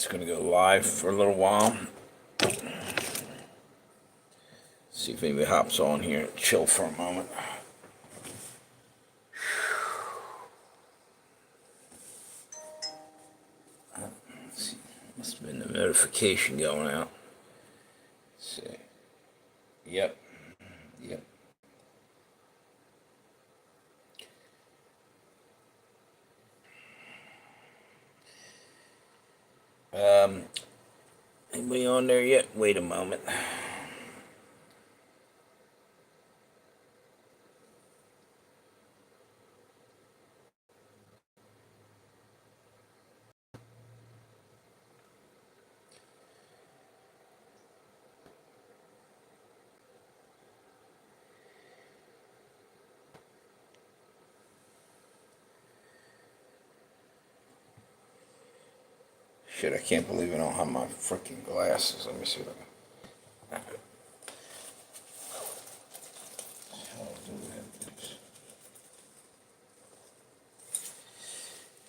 It's going to go live for a little while. See if anybody hops on here. Chill for a moment. Let's see. Must have been the notification going out. Let's see. Yep. Yep. Anybody on there yet? Wait a moment. Shit, I can't believe I don't have my freaking glasses. Let me see what I can.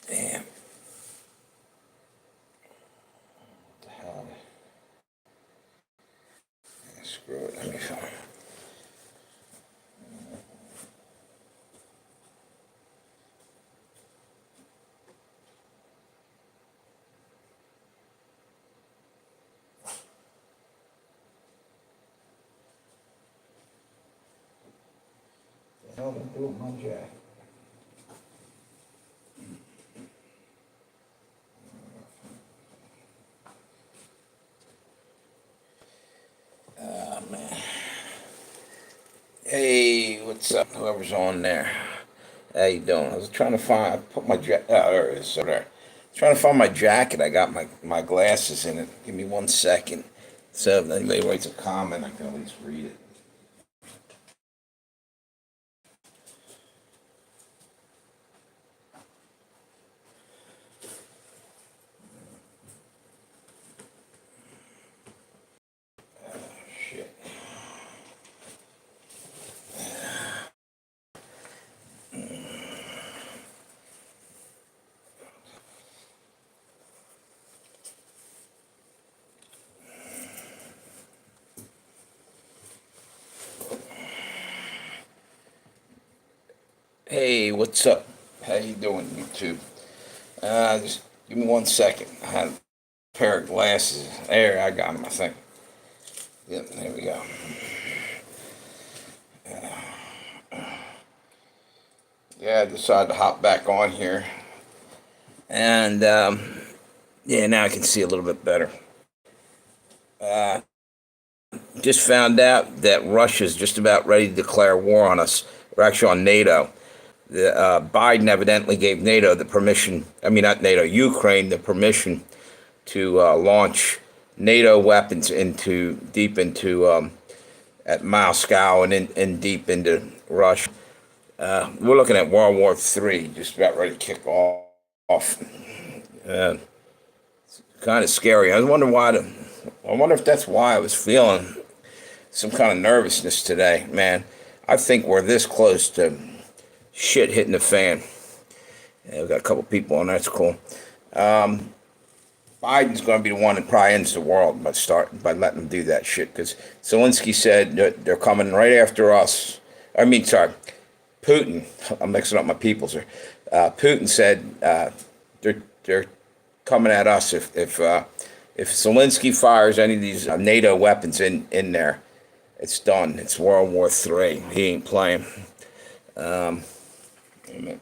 Damn. What the hell? Yeah, screw it. Let me find. What the hell did I do with my jacket? Man. Hey, what's up? Whoever's on there. How you doing? I was trying to find. I put my jacket. Oh, there it is. So there. Trying to find my jacket. I got my glasses in it. Give me 1 second. So if anybody writes a comment, I can at least read it. Shit. Hey, what's up? How you doing, YouTube? Just give me 1 second. I had a pair of glasses. There, I got them, I think. Yep, there we go. Yeah, I decided to hop back on here. And, yeah, now I can see a little bit better. Just found out that Russia's just about ready to declare war on us. We're actually on NATO. Biden evidently gave NATO the permission, I mean, not NATO, Ukraine the permission to launch NATO weapons deep into at Moscow and deep into Russia. We're looking at World War III, just about ready to kick off. It's kind of scary. I wonder I wonder if that's why I was feeling some kind of nervousness today, man. I think we're this close to shit hitting the fan. Yeah, we got a couple people on. That's cool. Biden's going to be the one that probably ends the world by letting them do that shit. Because Zelensky said that they're coming right after us. I mean, sorry, Putin. I'm mixing up my peoples here. Putin said they're coming at us if Zelensky fires any of these NATO weapons in there. It's done. It's World War III. He ain't playing. Amen.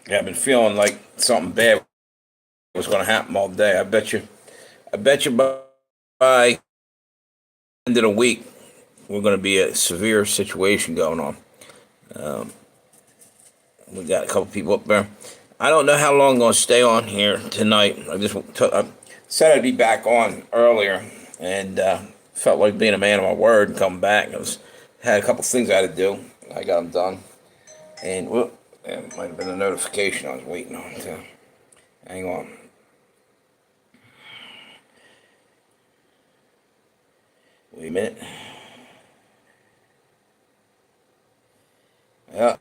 Yeah, I've been feeling like something bad was going to happen all day. I bet you by end of the week, we're going to be a severe situation going on. We got a couple people up there. I don't know how long I'm going to stay on here tonight. I said I'd be back on earlier, and felt like being a man of my word and coming back. Had a couple things I had to do. I got them done, and it might have been a notification I was waiting on. So, hang on. Wait a minute. Yeah.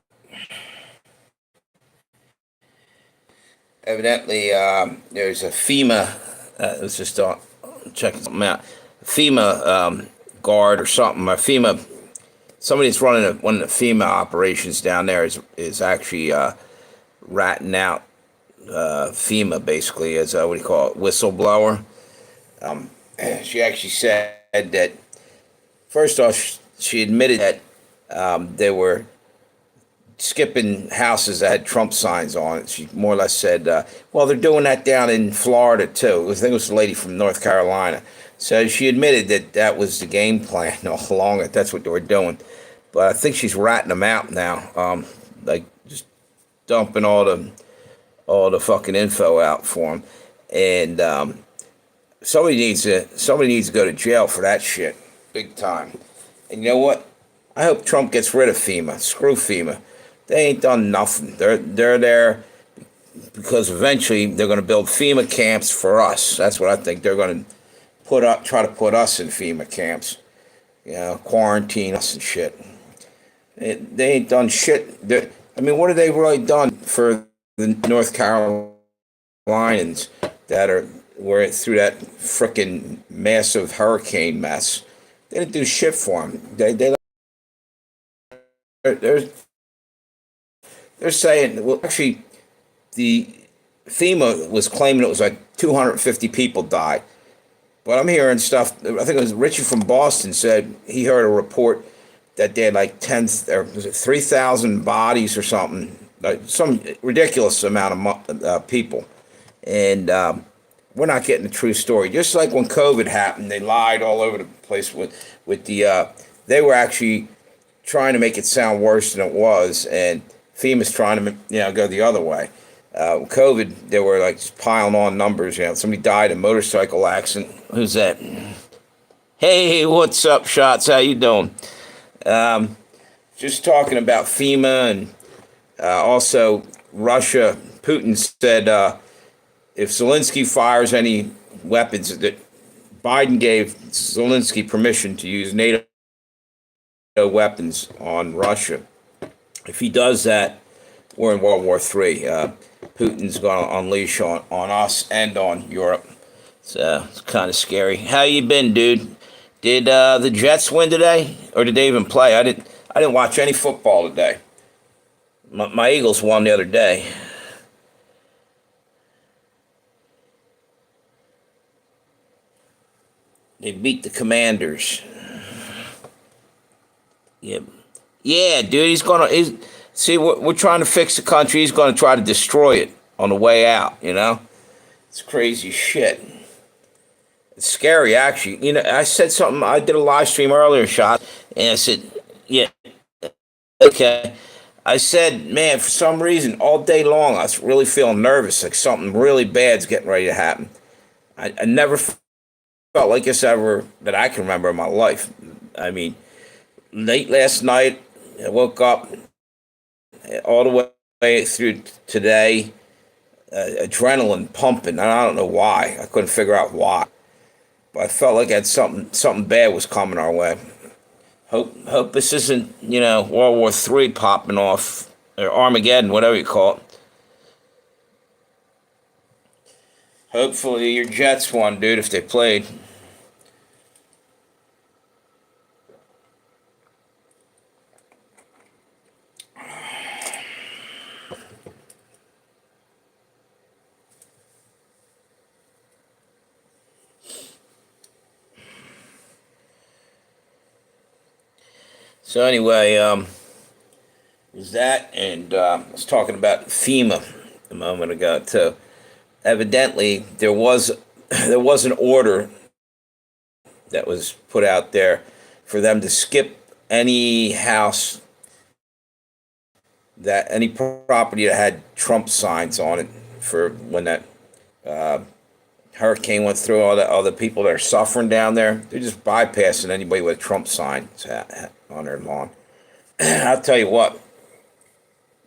Evidently, there's a FEMA. Let's just check something out. FEMA guard or something. A FEMA. Somebody that's running one of the FEMA operations down there is actually ratting out FEMA basically as a, what do you call it, whistleblower. She actually said that first off, she admitted that they were skipping houses that had Trump signs on it. She more or less said, well, they're doing that down in Florida too. I think it was a lady from North Carolina. So she admitted that that was the game plan all along, that that's what they were doing. But I think she's ratting them out now, like just dumping all the fucking info out for them. And somebody needs to go to jail for that shit, big time. And you know what? I hope Trump gets rid of FEMA. Screw FEMA. They ain't done nothing. They're there because eventually they're going to build FEMA camps for us. That's what I think. They're going to try to put us in FEMA camps. You know, quarantine us and shit. They ain't done shit. I mean, what have they really done for the North Carolinians that were through that frickin' massive hurricane mess? They didn't do shit for them. They're saying, well, actually, the FEMA was claiming it was like 250 people died. But I'm hearing stuff, I think it was Richard from Boston said he heard a report that they had like 10, or was it 3,000 bodies or something, like some ridiculous amount of people. And we're not getting the true story. Just like when COVID happened, they lied all over the place with the, they were actually trying to make it sound worse than it was, and FEMA's trying to go the other way. COVID, they were like just piling on numbers. Somebody died in a motorcycle accident. Who's that? Hey, what's up, Shots? How you doing? Just talking about FEMA and also Russia. Putin said if Zelensky fires any weapons, that Biden gave Zelensky permission to use NATO weapons on Russia. If he does that, we're in World War III. Putin's going to unleash on us and on Europe. So it's kind of scary. How you been, dude? Did the Jets win today, or did they even play? I didn't watch any football today. My Eagles won the other day. They beat the Commanders. Yeah, dude. See, we're trying to fix the country. He's going to try to destroy it on the way out. It's crazy shit. It's scary, actually. I said something. I did a live stream earlier, Shot, and I said, yeah, okay. I said, man, for some reason, all day long, I was really feeling nervous, like something really bad's getting ready to happen. I never felt like this ever that I can remember in my life. I mean, late last night, I woke up all the way through today, adrenaline pumping, and I don't know why. I couldn't figure out why. But I felt like I had something bad was coming our way. Hope this isn't, World War III popping off, or Armageddon, whatever you call it. Hopefully your Jets won, dude, if they played. So anyway, was that, and I was talking about FEMA a moment ago too. Evidently, there was an order that was put out there for them to skip any house any property that had Trump signs on it for when that hurricane went through. All the people that are suffering down there, they're just bypassing anybody with a Trump sign on their lawn. I'll tell you what,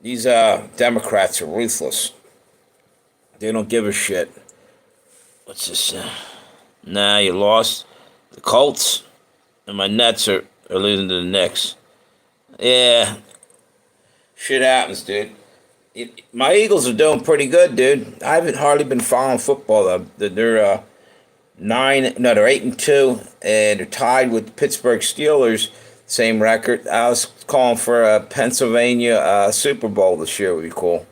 these Democrats are ruthless. They don't give a shit. What's this? Nah, you lost. The Colts and my Nets are losing to the Knicks. Yeah, shit happens, dude. My Eagles are doing pretty good, dude. I haven't hardly been following football though. They're nine, no, they're 8-2, and they're tied with the Pittsburgh Steelers, same record. I was calling for a Pennsylvania Super Bowl this year. Would be cool.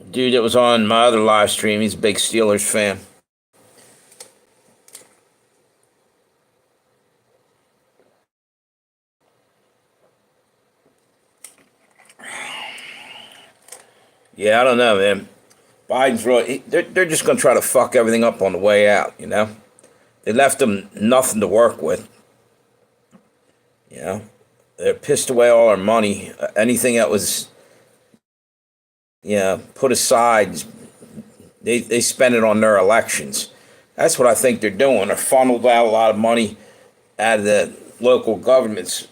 Dude that was on my other live stream, he's a big Steelers fan. Yeah, I don't know, man. Biden's really, they're just going to try to fuck everything up on the way out, you know? They left them nothing to work with, you know? They pissed away all our money. Anything that was, put aside, they spend it on their elections. That's what I think they're doing. They're funneled out a lot of money out of the local governments,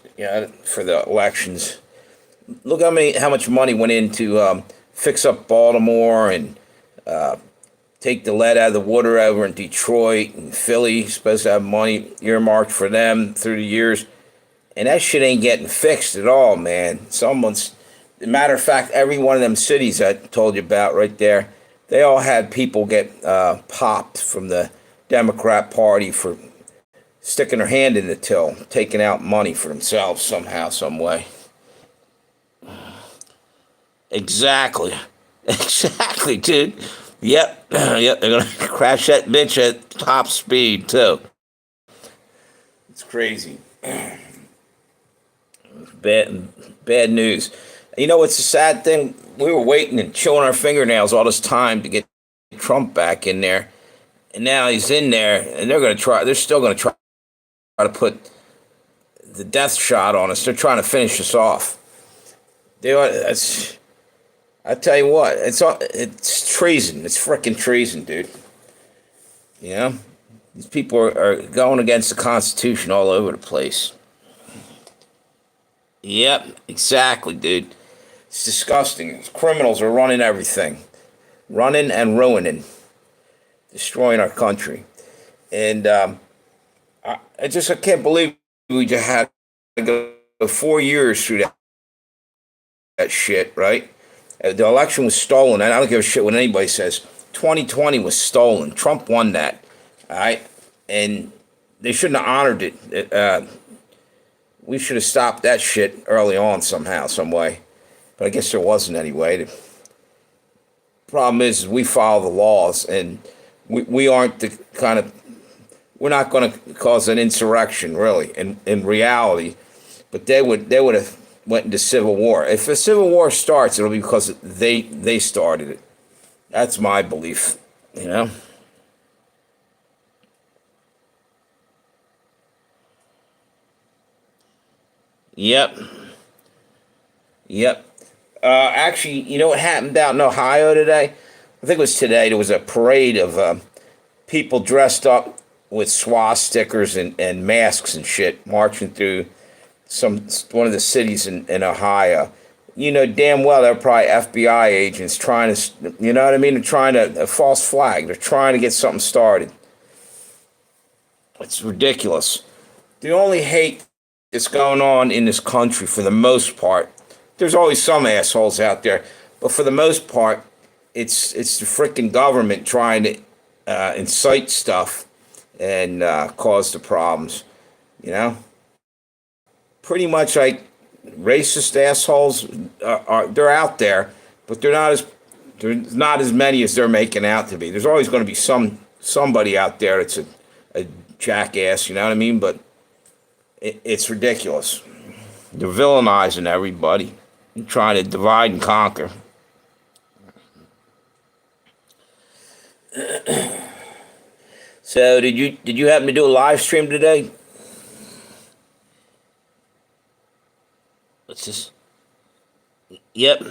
for the elections. Look how much money went into fix up Baltimore and take the lead out of the water over in Detroit and Philly. Supposed to have money earmarked for them through the years, and that shit ain't getting fixed at all, man. Matter of fact, every one of them cities I told you about right there, they all had people get popped from the Democrat Party for sticking their hand in the till, taking out money for themselves somehow, some way. Exactly. Exactly, dude. Yep. Yep. They're going to crash that bitch at top speed, too. It's crazy. Bad, bad news. You know what's the sad thing? We were waiting and chewing our fingernails all this time to get Trump back in there. And now he's in there, and they're still going to try to put the death shot on us. They're trying to finish us off. I tell you what, it's treason. It's freaking treason, dude. You know? These people are going against the Constitution all over the place. Yep, exactly, dude. It's disgusting. Criminals are running everything. Running and ruining. Destroying our country. And I can't believe we just had to go 4 years through that shit, right? The election was stolen. I don't give a shit what anybody says. 2020 was stolen. Trump won that, all right? And they shouldn't have honored it. We should have stopped that shit early on somehow, some way. But I guess there wasn't any way. The problem is we follow the laws, and we aren't the kind of, we're not going to cause an insurrection, really, in reality. But they would have went into civil war. If a civil war starts, it'll be because they started it. That's my belief, you know? Yep. Yep. Actually, you know what happened out in Ohio today? I think it was today. There was a parade of people dressed up with swastikas and masks and shit marching through one of the cities in Ohio. You know damn well they're probably FBI agents trying to, you know what I mean? They're trying to, a false flag. They're trying to get something started. It's ridiculous. The only hate that's going on in this country, for the most part, there's always some assholes out there, but for the most part, it's the freaking government trying to incite stuff and cause the problems, you know? Pretty much like racist assholes they're out there, but there's not as many as they're making out to be. There's always going to be somebody out there that's a jackass, you know what I mean? But it's ridiculous. They're villainizing everybody, trying to divide and conquer. So did you happen to do a live stream today? Let's just. Yep.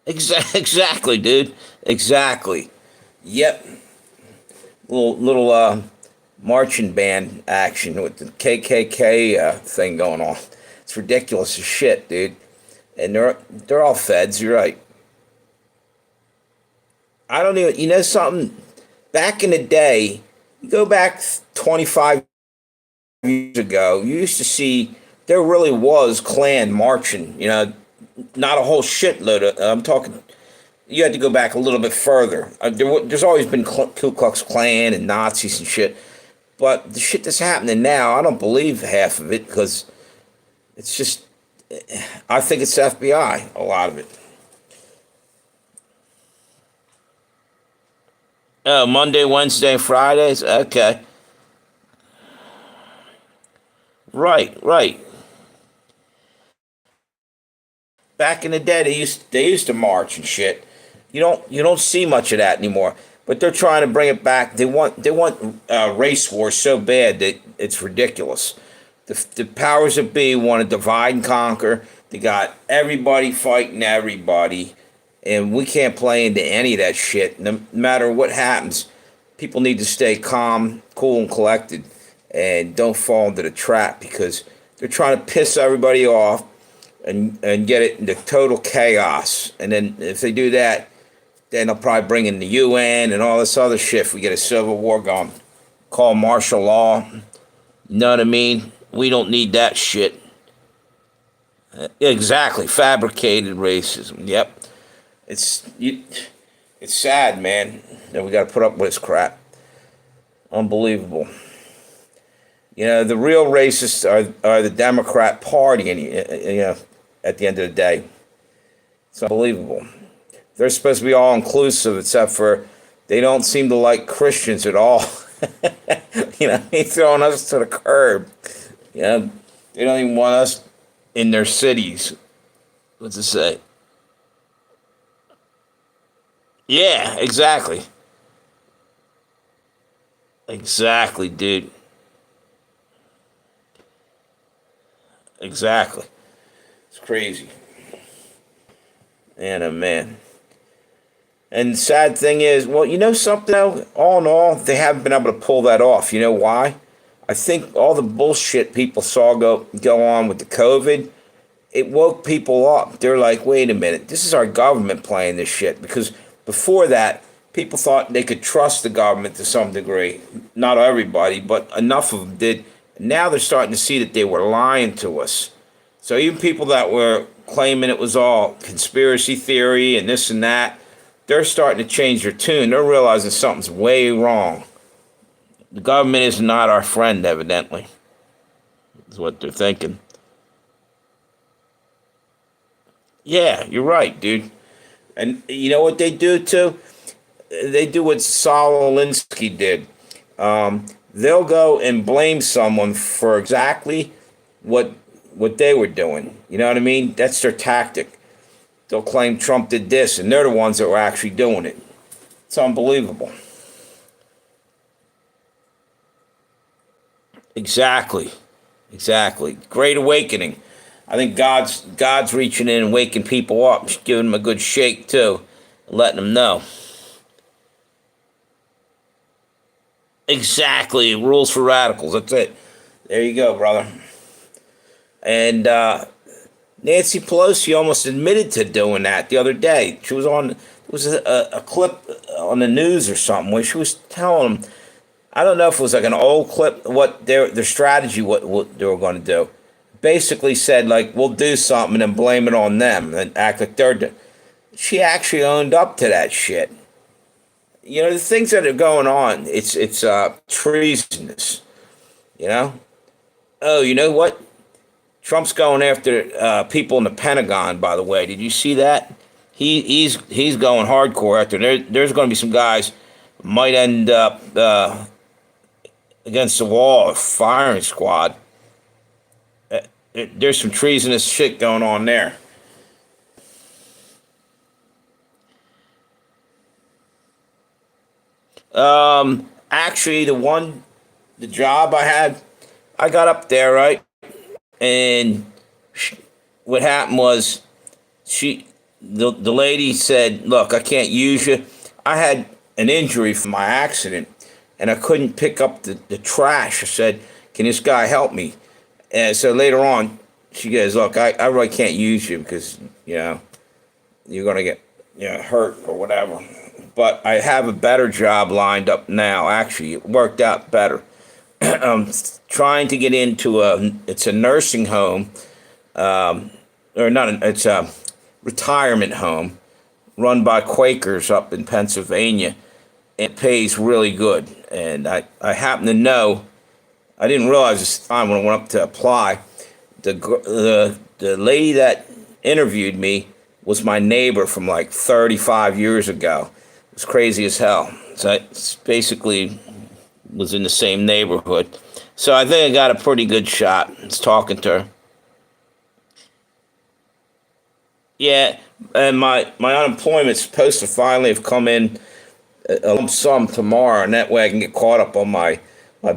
Exactly, dude. Exactly. Yep. Little marching band action with the KKK thing going on. It's ridiculous as shit, dude. And they're all feds. You're right. I don't even. You know something? Back in the day, you go back 25 years ago, you used to see there really was Klan marching. Not a whole shitload of. I'm talking. You had to go back a little bit further. There's always been Ku Klux Klan and Nazis and shit, but the shit that's happening now, I don't believe half of it because it's just. I think it's FBI. A lot of it. Oh, Monday, Wednesday, Fridays. Okay, right. Back in the day, they used to march and shit. You don't see much of that anymore. But they're trying to bring it back. They want race wars so bad that it's ridiculous. The powers that be want to divide and conquer. They got everybody fighting everybody, and we can't play into any of that shit. No matter what happens, people need to stay calm, cool, and collected, and don't fall into the trap because they're trying to piss everybody off and get it into total chaos. And then if they do that, then they'll probably bring in the UN and all this other shit. If we get a civil war going, call martial law. You know what I mean? We don't need that shit. Exactly, fabricated racism. Yep, it's sad, man, that we got to put up with this crap. Unbelievable. The real racists are the Democrat Party, and at the end of the day, it's unbelievable. They're supposed to be all inclusive, except for they don't seem to like Christians at all. He's throwing us to the curb. They don't even want us in their cities. What's it say? Yeah, exactly. Exactly, dude. Exactly. It's crazy. And man. And the sad thing is, well, something though, all in all, they haven't been able to pull that off. You know why? I think all the bullshit people saw go on with the COVID, it woke people up. They're like, wait a minute, this is our government playing this shit. Because before that, people thought they could trust the government to some degree. Not everybody, but enough of them did. Now they're starting to see that they were lying to us. So even people that were claiming it was all conspiracy theory and this and that, they're starting to change their tune. They're realizing something's way wrong. The government is not our friend, evidently. Is what they're thinking. Yeah, you're right, dude. And you know what they do too? They do what Saul Alinsky did. They'll go and blame someone for exactly what they were doing. You know what I mean? That's their tactic. They'll claim Trump did this, and they're the ones that were actually doing it. It's unbelievable. Exactly. Great awakening. I think God's reaching in and waking people up, just giving them a good shake too, letting them know. Exactly. Rules for radicals. That's it. There you go, brother. And Nancy Pelosi almost admitted to doing that the other day. She was on. It was a clip on the news or something where she was telling them. I don't know if it was like an old clip. What their strategy, what they were going to do. Basically said like we'll do something and blame it on them and act like they're. She actually owned up to that shit. The things that are going on, it's treasonous. You know. Oh, you know what? Trump's going after people in the Pentagon. By the way, did you see that? He's going hardcore after. There's going to be some guys might end up against the wall, firing squad. There's some treasonous shit going on there. Actually, the job I had, I got up there, right? And what happened was the lady said, look, I can't use you. I had an injury from my accident and I couldn't pick up the trash. I said, can this guy help me? And so later on, she goes, look, I really can't use you because, you're going to get hurt or whatever. but I have a better job lined up now. Actually, it worked out better. I'm trying to get into it's a nursing home, or not, it's a retirement home run by Quakers up in Pennsylvania. It pays really good. And I happen to know, I didn't realize this time when I went up to apply, the lady that interviewed me was my neighbor from like 35 years ago. It was crazy as hell. So I basically was in the same neighborhood. So I think I got a pretty good shot. I was talking to her. Yeah, and my unemployment's supposed to finally have come in a lump sum tomorrow, and that way I can get caught up on my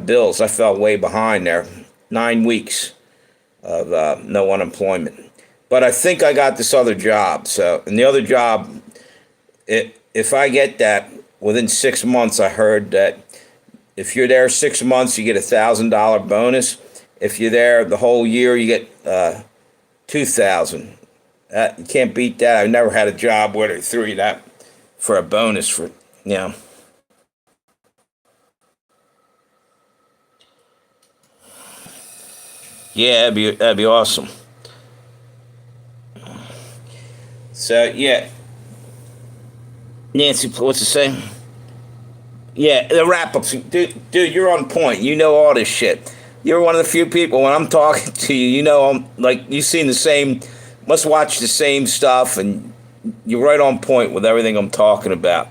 bills. I fell way behind there. 9 weeks of no unemployment. But I think I got this other job. So, and the other job, if I get that within 6 months, I heard that if you're there 6 months, you get $1,000 bonus. If you're there the whole year, you get $2,000. You can't beat that. I've never had a job where they threw you that for a bonus for, you know. Yeah, that'd be awesome. So yeah, Nancy, what's it say? Yeah, the wrap ups, dude, you're on point. You know all this shit. You're one of the few people when I'm talking to you. You know, I'm like you've seen the same, must watch the same stuff, and you're right on point with everything I'm talking about.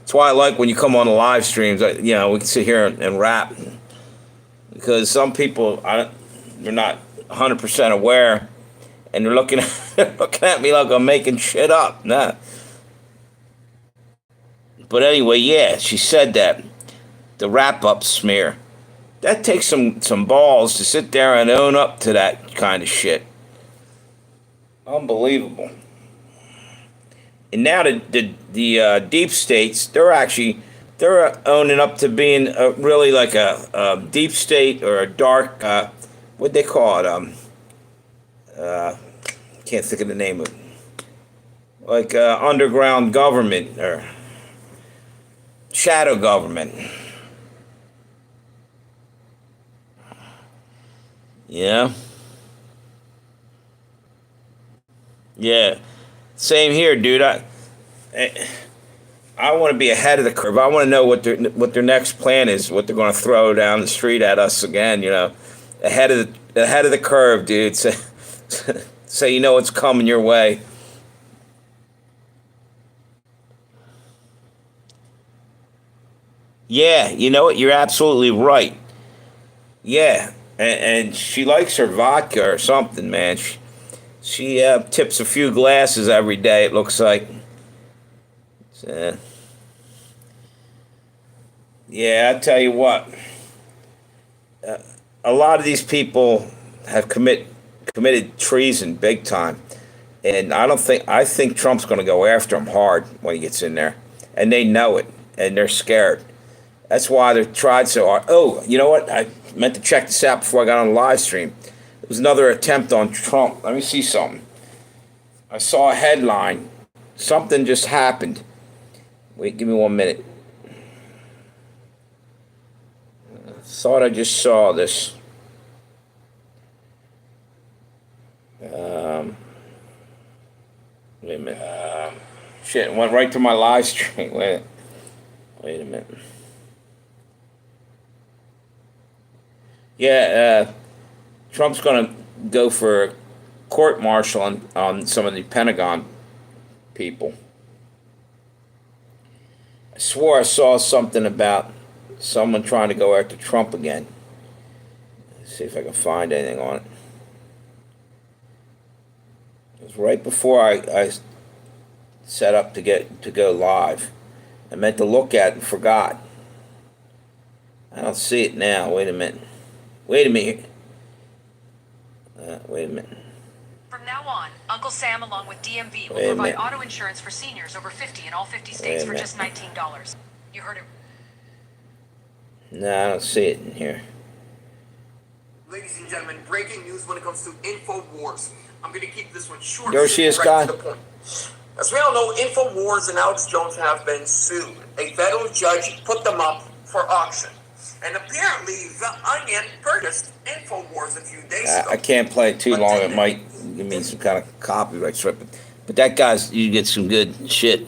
That's why I like when you come on the live streams. You know, we can sit here and rap because some people, they're not 100% aware, and they're looking looking at me like I'm making shit up. Nah. But anyway, yeah, she said that the wrap up smear. That takes some balls to sit there and own up to that kind of shit. Unbelievable. And now the deep states, they're owning up to being really like a deep state or a dark what they call it can't think of the name of it, like underground government or shadow government. Yeah. Yeah. Same here, dude. I want to be ahead of the curve. I want to know what their next plan is, what they're going to throw down the street at us again. You know, ahead of the curve, dude. So you know what's coming your way. Yeah, you know what? You're absolutely right. Yeah, and she likes her vodka or something, man. She tips a few glasses every day. It looks like. So, yeah, I tell you what. A lot of these people have committed treason big time, and I think Trump's going to go after him hard when he gets in there, and they know it, and they're scared. That's why they're tried so hard. Oh, you know what? I meant to check this out before I got on the live stream. It was another attempt on Trump. Let me see something. I saw a headline. Something just happened. Wait, give me 1 minute. Thought I just saw this. Wait a minute. Shit, it went right to my live stream. Wait a minute. Yeah, Trump's going to go for court martial on some of the Pentagon people. I swore I saw something about someone trying to go after Trump again. Let's see if I can find anything on it. It was right before I set up to go live. I meant to look at it and forgot. I don't see it now. Wait a minute. Wait a minute. From now on, Uncle Sam, along with DMV, will provide auto insurance for seniors over 50 in all 50 states for just $19. You heard it. No, I don't see it in here. Ladies and gentlemen, breaking news when it comes to InfoWars. I'm going to keep this one short. You ever see this guy? To the point. As we all know, InfoWars and Alex Jones have been sued. A federal judge put them up for auction. And apparently, The Onion purchased InfoWars a few days ago. I can't play it too long. It might give me some kind of copyright strike. But that guy's, you get some good shit.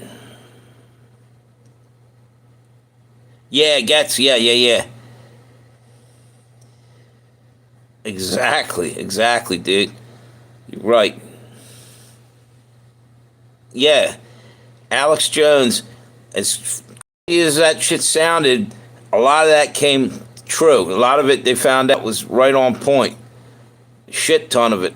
Yeah, Getz. Yeah. Exactly, dude. You're right. Yeah. Alex Jones, as crazy as that shit sounded, a lot of that came true. A lot of it they found out was right on point. Shit ton of it.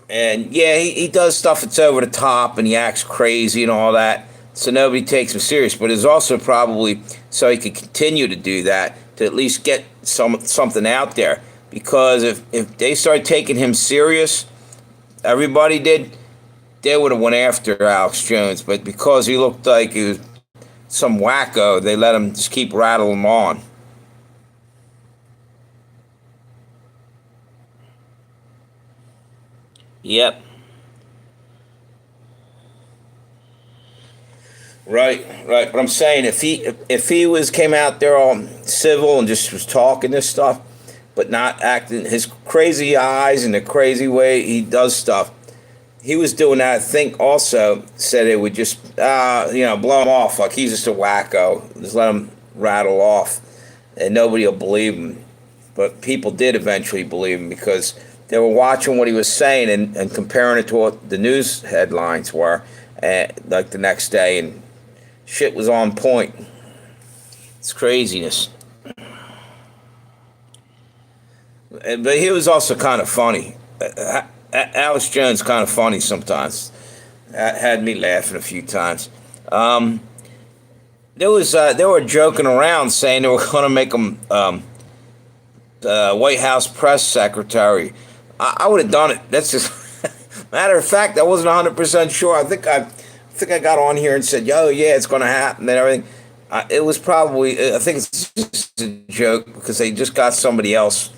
And yeah, he does stuff that's over the top and he acts crazy and all that. So nobody takes him serious. But it's also probably so he could continue to do that, to at least get something out there. Because if they started taking him serious, everybody did, they would have went after Alex Jones. But because he looked like he was some wacko, they let him just keep rattling him on. Yep. Right. But I'm saying if he came out there all civil and just was talking this stuff, but not acting his crazy eyes and the crazy way he does stuff, he was doing that. I think also said it would just blow him off, like he's just a wacko. Just let him rattle off, and nobody will believe him. But people did eventually believe him because they were watching what he was saying and comparing it to what the news headlines were, like the next day, and shit was on point. It's craziness. But he was also kind of funny. Alex Jones kind of funny sometimes. That had me laughing a few times. They were joking around saying they were going to make him White House press secretary. I would have done it. That's just matter of fact. I wasn't 100% sure. I think I got on here and said, "Yo, yeah, it's going to happen," and everything. It was probably. I think it's just a joke because they just got somebody else.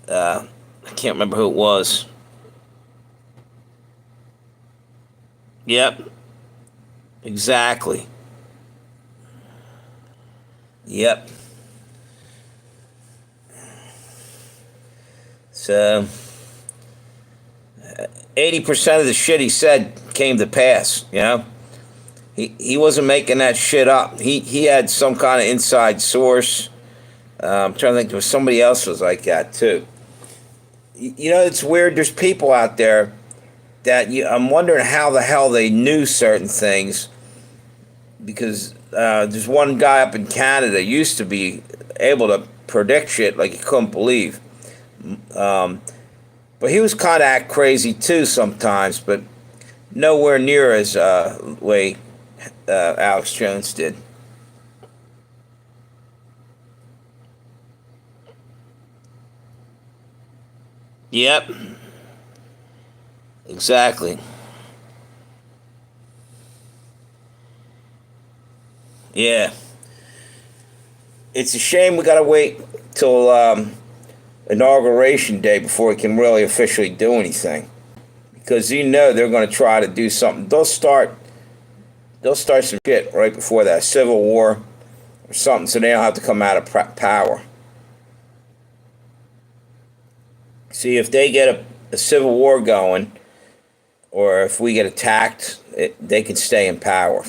I can't remember who it was. Yep. Exactly. Yep. So 80% of the shit he said came to pass, He wasn't making that shit up. He had some kind of inside source. I'm trying to think, there was somebody else who was like that too. It's weird. There's people out there that I'm wondering how the hell they knew certain things, because there's one guy up in Canada used to be able to predict shit like you couldn't believe. But he was kind of act crazy too sometimes, but nowhere near as way Alex Jones did. Yep. Exactly. Yeah. It's a shame we gotta wait till inauguration day before we can really officially do anything, because they're going to try to do something. They'll start some shit right before that, civil war or something, so they don't have to come out of power. See, if they get a civil war going, or if we get attacked, they can stay in power.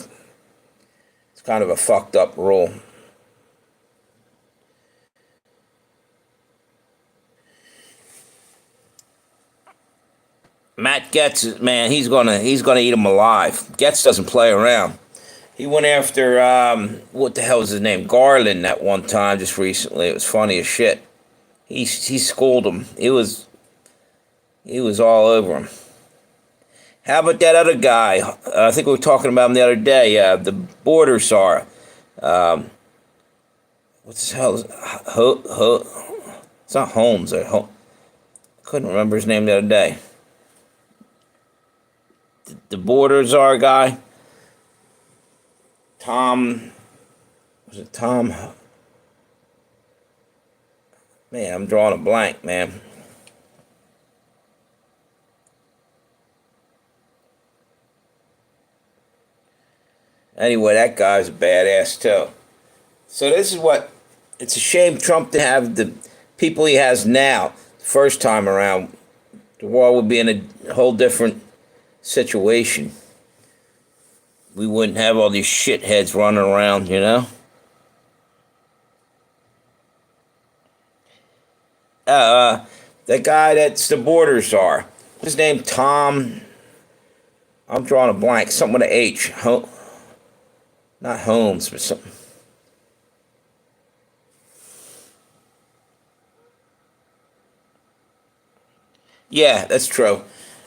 It's kind of a fucked up rule. Matt Getz, man, he's gonna eat him alive. Getz doesn't play around. He went after what the hell was his name, Garland, that one time just recently. It was funny as shit. He schooled him. He was all over him. How about that other guy? I think we were talking about him the other day. The border czar. What's the hell? It's not Holmes. I couldn't remember his name the other day. The border czar guy. Tom. Was it Tom? Man, I'm drawing a blank, man. Anyway, that guy's a badass too. So this is what, it's a shame Trump to have the people he has now. First time around, the world would be in a whole different situation. We wouldn't have all these shitheads running around, you know? The guy that's the border czar. His name Tom. I'm drawing a blank. Something with an H. Not Holmes, but something. Yeah, that's true.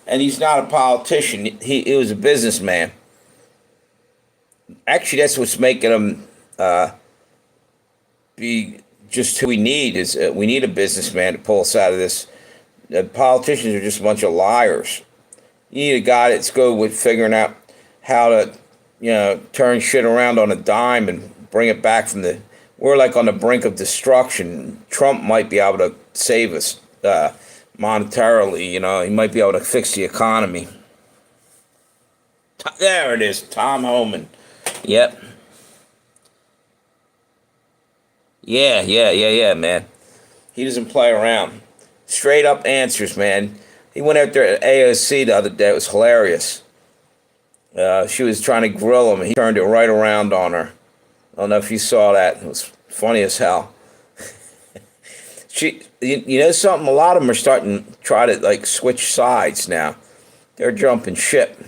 And he's not a politician. He was a businessman. Actually, that's what's making him be just who we need. Is we need a businessman to pull us out of this. The politicians are just a bunch of liars. You need a guy that's good with figuring out how to, turn shit around on a dime and bring it back from the. We're like on the brink of destruction. Trump might be able to save us monetarily. He might be able to fix the economy. There it is, Tom Homan. Yep. Yeah, man. He doesn't play around. Straight up answers, man. He went out there at AOC the other day. It was hilarious. She was trying to grill him. He turned it right around on her. I don't know if you saw that. It was funny as hell. You know something? A lot of them are starting to try to switch sides now. They're jumping ship.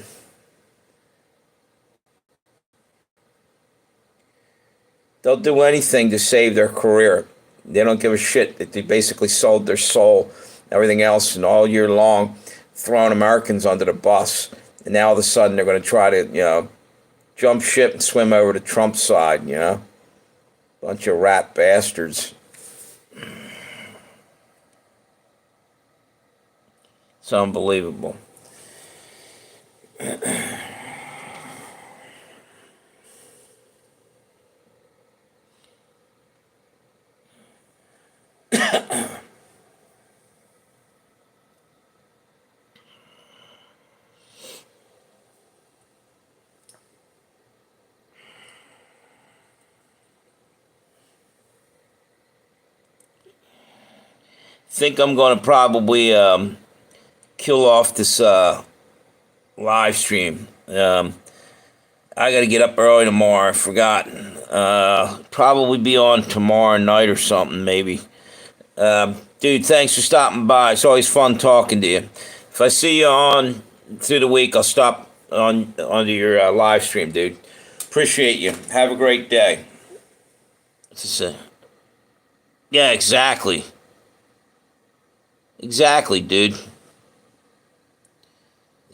They'll do anything to save their career. They don't give a shit that they basically sold their soul, everything else, and all year long throwing Americans under the bus. And now all of a sudden they're going to try to, jump ship and swim over to Trump's side, Bunch of rat bastards. It's unbelievable. Think I'm going to probably kill off this live stream. I got to get up early tomorrow. I forgot. Probably be on tomorrow night or something, maybe. Dude, thanks for stopping by. It's always fun talking to you. If I see you on through the week, I'll stop onto your live stream, dude. Appreciate you. Have a great day. What's this say? Yeah, exactly. Exactly, dude.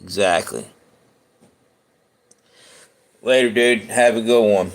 Exactly. Later, dude. Have a good one.